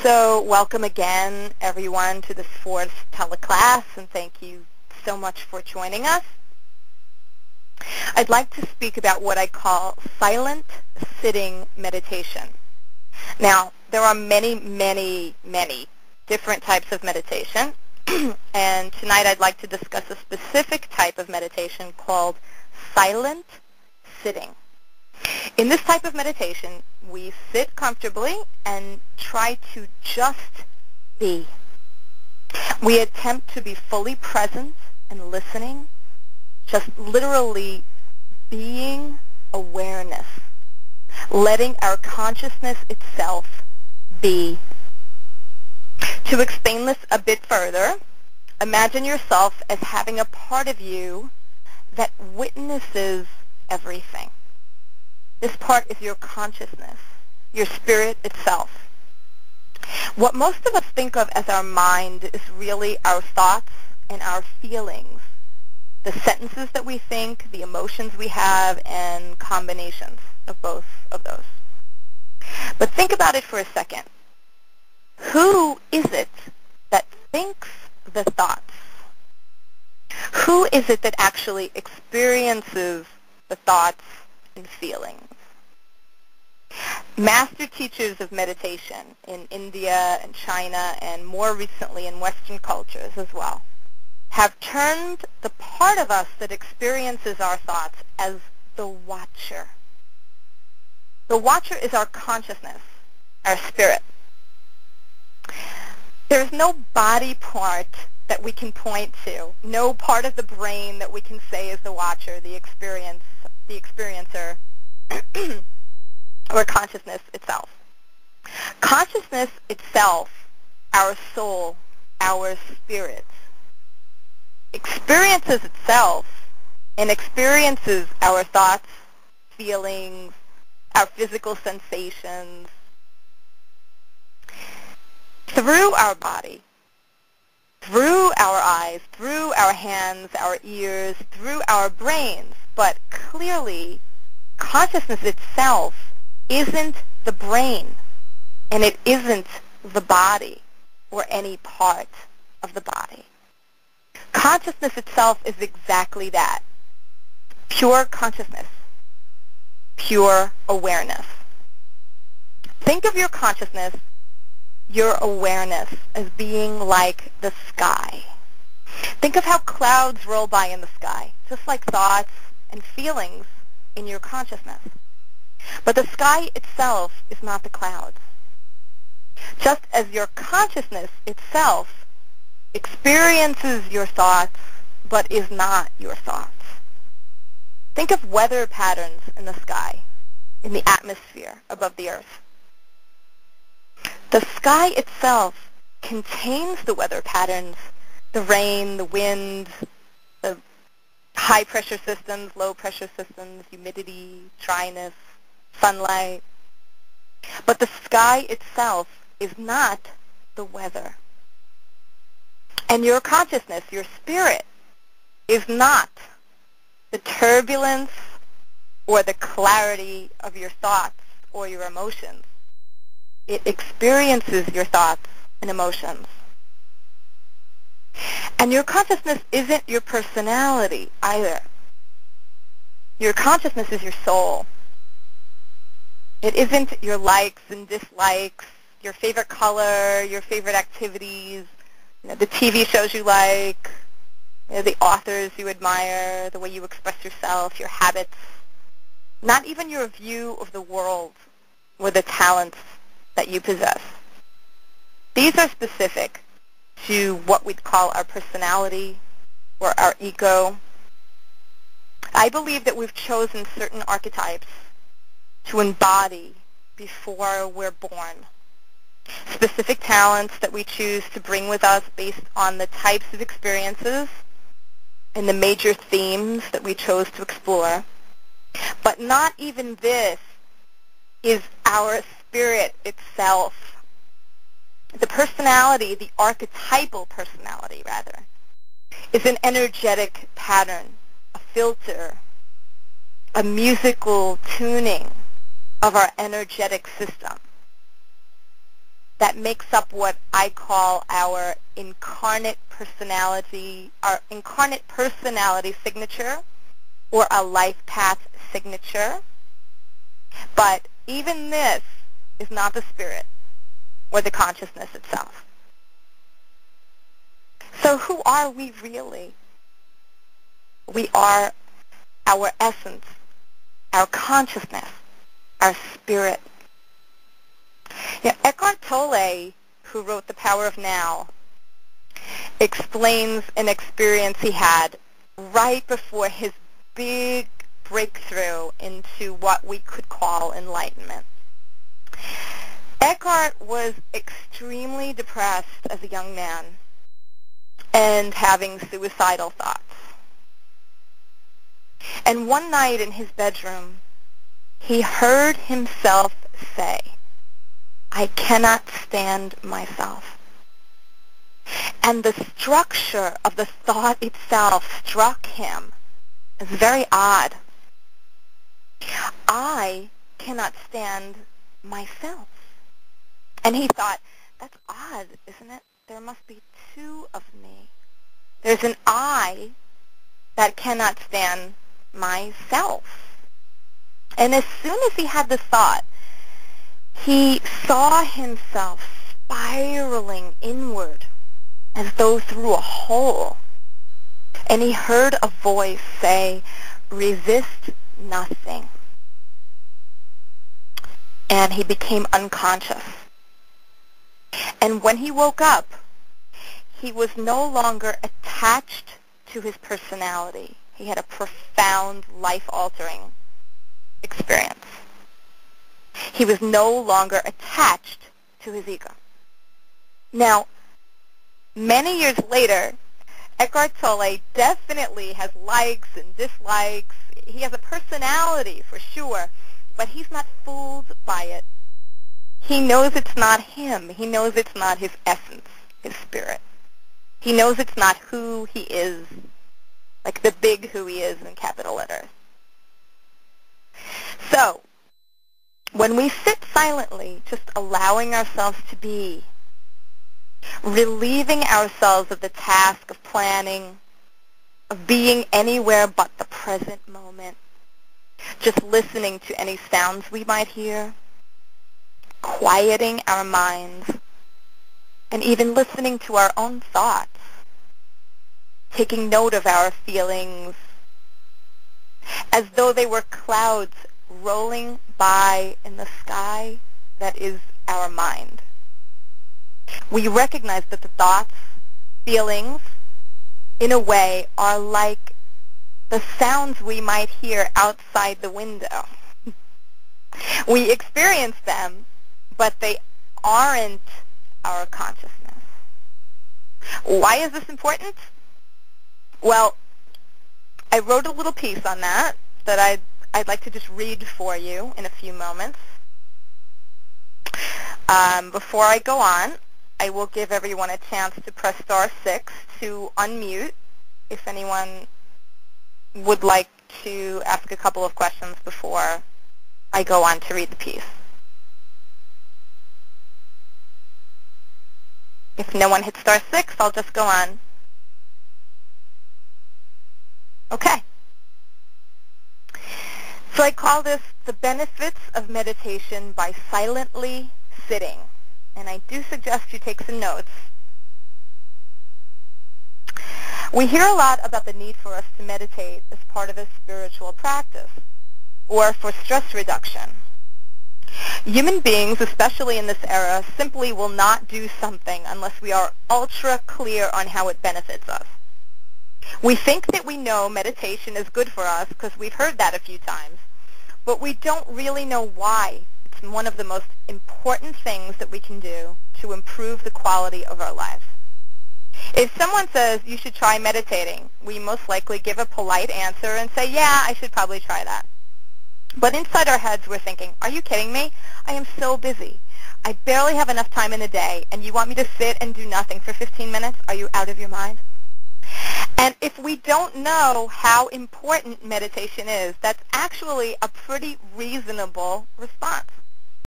So welcome again, everyone, to this fourth Tele-Class, and thank you so much for joining us. I'd like to speak about what I call silent sitting meditation. Now, there are many different types of meditation, and tonight I'd like to discuss a specific type of meditation called silent sitting. In this type of meditation, we sit comfortably and try to just be. We attempt to be fully present and listening, just literally being awareness, letting our consciousness itself be. To explain this a bit further, imagine yourself as having a part of you that witnesses everything. This part is your consciousness, your spirit itself. What most of us think of as our mind is really our thoughts and our feelings, the sentences that we think, the emotions we have, and combinations of both of those. But think about it for a second. Who is it that thinks the thoughts? Who is it that actually experiences the thoughts and feelings? Master teachers of meditation in India and China and more recently in Western cultures as well have termed the part of us that experiences our thoughts as the watcher. The watcher is our consciousness, our spirit. There's no body part that we can point to, no part of the brain that we can say is the watcher, the experiencer, or consciousness itself. Consciousness itself, our soul, our spirit, experiences itself and experiences our thoughts, feelings, our physical sensations through our body, through our eyes, through our hands, our ears, through our brains. But clearly, consciousness itself isn't the brain, and it isn't the body or any part of the body. Consciousness itself is exactly that, pure consciousness, pure awareness. Think of your consciousness, your awareness, as being like the sky. Think of how clouds roll by in the sky, just like thoughts and feelings in your consciousness. But the sky itself is not the clouds. Just as your consciousness itself experiences your thoughts but is not your thoughts. Think of weather patterns in the sky, in the atmosphere above the earth. The sky itself contains the weather patterns, the rain, the wind, the high-pressure systems, low-pressure systems, humidity, dryness, sunlight. But the sky itself is not the weather. And your consciousness, your spirit, is not the turbulence or the clarity of your thoughts or your emotions. It experiences your thoughts and emotions. And your consciousness isn't your personality either. Your consciousness is your soul. It isn't your likes and dislikes, your favorite color, your favorite activities, the TV shows you like, the authors you admire, the way you express yourself, your habits, not even your view of the world or the talents that you possess. These are specific to what we'd call our personality or our ego. I believe that we've chosen certain archetypes to embody before we're born. Specific talents that we choose to bring with us based on the types of experiences and the major themes that we chose to explore. But not even this is our spirit itself. The personality, the archetypal personality rather, is an energetic pattern, a filter, a musical tuning of our energetic system. that makes up what I call our incarnate personality signature, or a life path signature. But even this is not the spirit or the consciousness itself. So who are we really? We are our essence, our consciousness, our spirit. Eckhart Tolle, who wrote The Power of Now, explains an experience he had right before his big breakthrough into what we could call enlightenment. Eckhart was extremely depressed as a young man and having suicidal thoughts. And one night in his bedroom, he heard himself say, "I cannot stand myself." And the structure of the thought itself struck him as very odd. I cannot stand myself. And he thought, that's odd, isn't it? There must be two of me. There's an I that cannot stand myself. And as soon as he had this thought, he saw himself spiraling inward as though through a hole. And he heard a voice say, "Resist nothing." And he became unconscious. And when he woke up, he was no longer attached to his personality. He had a profound, life-altering experience. He was no longer attached to his ego. Now, many years later, Eckhart Tolle definitely has likes and dislikes. He has a personality for sure, but he's not fooled by it. He knows it's not him. He knows it's not his essence, his spirit. He knows it's not who he is, like the big who he is in capital letters. So, when we sit silently, just allowing ourselves to be, relieving ourselves of the task of planning, of being anywhere but the present moment, just listening to any sounds we might hear, quieting our minds, and even listening to our own thoughts, taking note of our feelings as though they were clouds rolling by in the sky that is our mind. We recognize that the thoughts, feelings, in a way, are like the sounds we might hear outside the window. We experience them, but they aren't our consciousness. Why is this important? Well, I wrote a little piece on that I'd like to just read for you in a few moments. Before I go on, I will give everyone a chance to press *6 to unmute if anyone would like to ask a couple of questions before I go on to read the piece. If no one hits *6, I'll just go on. Okay. So I call this the benefits of meditation by silently sitting. And I do suggest you take some notes. We hear a lot about the need for us to meditate as part of a spiritual practice or for stress reduction. Human beings, especially in this era, simply will not do something unless we are ultra clear on how it benefits us. We think that we know meditation is good for us because we've heard that a few times, but we don't really know why. It's one of the most important things that we can do to improve the quality of our lives. If someone says you should try meditating, we most likely give a polite answer and say, yeah, I should probably try that. But inside our heads we're thinking, are you kidding me? I am so busy. I barely have enough time in the day, and you want me to sit and do nothing for 15 minutes? Are you out of your mind? And if we don't know how important meditation is, that's actually a pretty reasonable response.